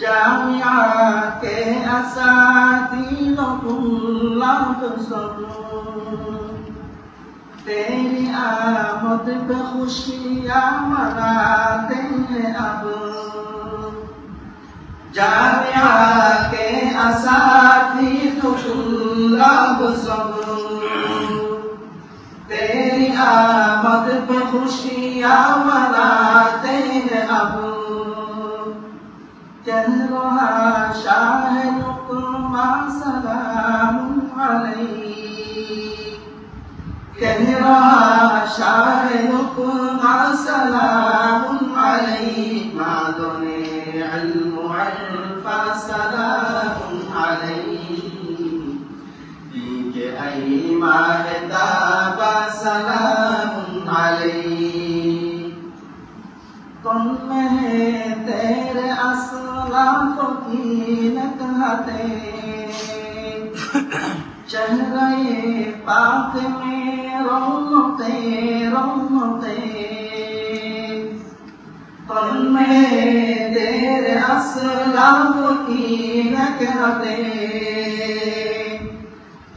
जामिया के असातिलों कुल्लात सब तेरी आमद पे खुशियाँ मनाते हैं अब जामिया के असातिलों कुल्लात सब तेरी आमद पे खुशियाँ मनाते हैं अब चेहरा शाह लुक़मा सलाम अलैहि चेहरा शाह लुक़मा सलाम अलैहि मादने इल्म अल्फा सलाम अलैहि दीके ऐ महताबा सलाम अलैहि तुम में तेरे असलाफ़ों की नकहते चेहरे पाक में रौनते रौनते तुम में तेरे असलाफ़ों की नकहते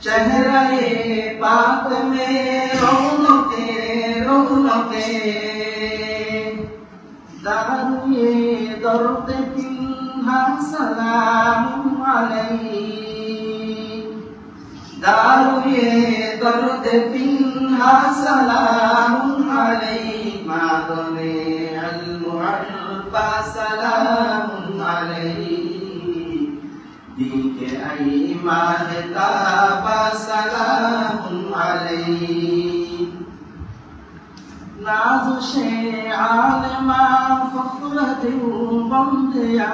चेहरे पाक में रौनते रौनते दारुए दर्द पिन्हा सलाम अलैहि दारुए दर्द पिन्हा सलाम अलैहि मादने इल्म अल्फा सलाम अलैहि दीके ऐ महताबा सलाम अलैहि नाज़ुशे आलमा फ़ख्र देवबंदिया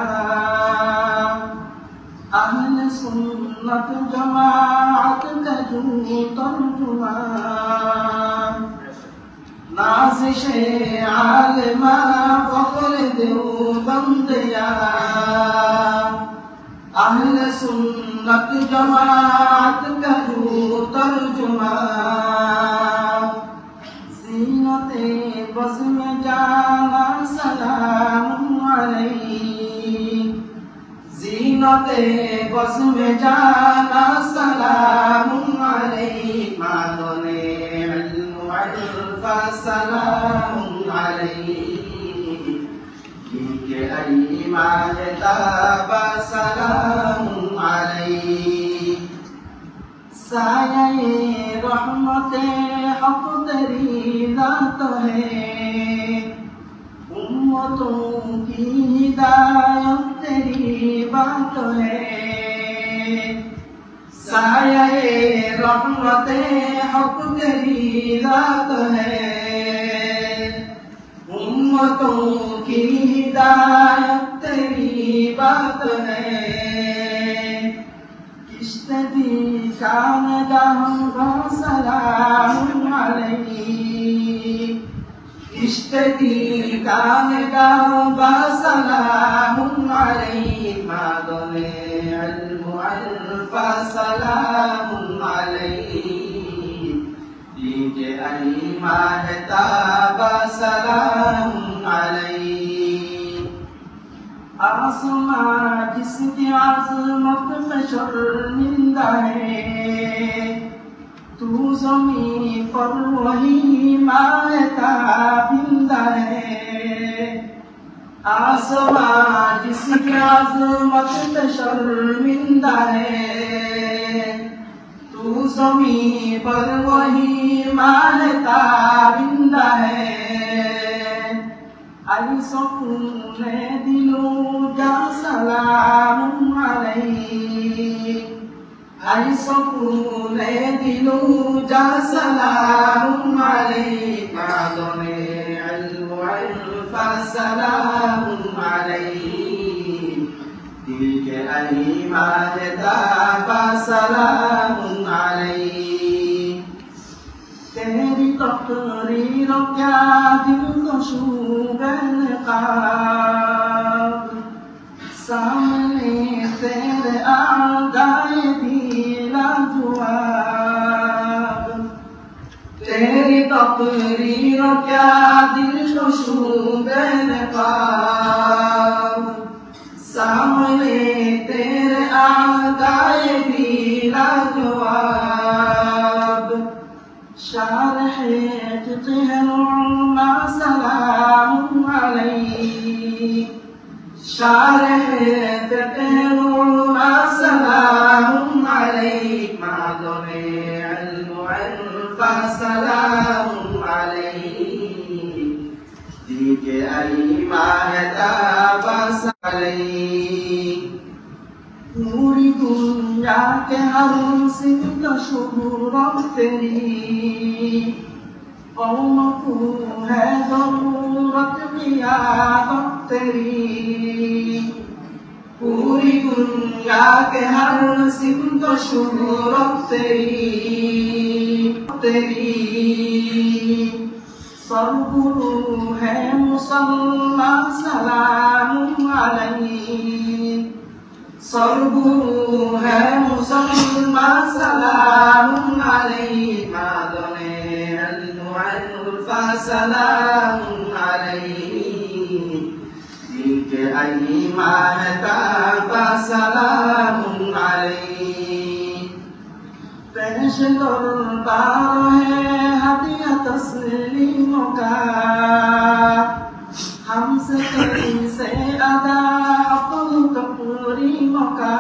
अहले सुन्नत जमाअत का जो तर्जुमा नाज़ुशे आलमा फ़ख्र देवबंदिया अहले सुन्नत जमाअत का जो तर्जुमा ज़ीनते बज़ में जाना सलाम अलैहि ज़ीनते बज़ में जाना सलाम अलैहि मादने इल्म अल्फा सलाम अलैहि दीके ऐ महताबा सलाम अलैहि साये रहमते हक़ तेरी ज़ात है उम्मतों की हिदायत तेरी बात है साये रहमते हक़ तेरी ज़ात है उम्मतों की हिदायत तेरी बात है। किश्ती खानगाह सलाम अलैहि, किश्ती खानगाह सलाम अलैहि, मादने अल्फा सलाम अलैहि, दीजे आई महताबा सलाम अलैहि। आसमां जिसकी आज़मत में शर्मिंदा है, तू ज़मीं पर वही महताबिंदा है। आसमां जिसकी आज़मत में शर्मिंदा है, तू ज़मीं पर वही महताबिंदा है। आई सुकूने दिलों जा सलाम अलैहि, आई सुकूने दिलों जा सलाम अलैहि, मादने अल्फा सलाम अलैहि, दिल के आई महताबा सलाम अलैहि। तेरी तकरीर क्या दिल को छूबे नकाब, सामने तेरे आगाए दिला जवाब। तेरी तकरीर क्या दिल को छूबे नकाब, सामने तेरे आगाए दिला जवाब। शारह फ़िक़्ह नुअमा सलाम अलैहि, शारह फ़िक़्ह नुअमा सलाम अलैहि, मादने अल्फा सलाम अलैहि, दीके आई महताबा अलैहि। पूरी दुनिया के हर सिंह का शुहरत तेरी, कौम को है ज़रूरत क़ियादत तेरी। पूरी दुनिया के हर सिंह का शुहरत तेरी, सरगुरु है मुसलमान सलाम अलैहि, सरगुरु है मुसलमान सलाम अलैहि, मादने अल्फा सलाम अलैहि, दीके आई महताबा सलाम अलैहि। पेश दरबार है हदिया तस्लीमों का, हमसे कैसे अदा तकरीमों का।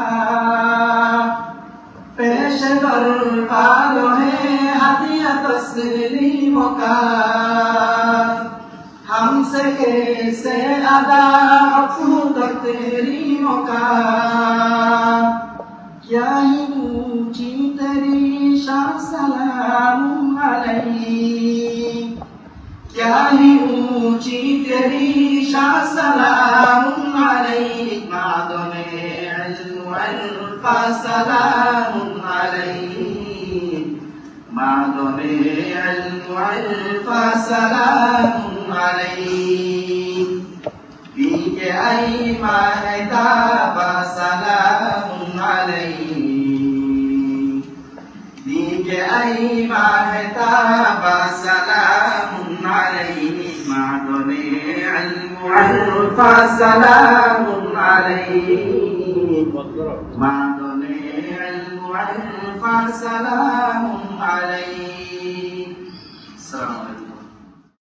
पेश दरबार है हदिया तस्लीमों का, हमसे कैसे अदा तकरीमों का। क्या ही ऊंची तेरी शान सलाम अलैहि, क्या ही ऊंची तेरी शान सलाम अलैहि, मादने अल्फा सलाम अलैहि, मादने अल्फा सलाम अलैहि, दीके आई महताबा सलाम अलैहि, दीके आई महताबा सलाम अलैहि, मादने अल्फा सलाम अलैहि, मादने अल्फा सलाम अलैहि।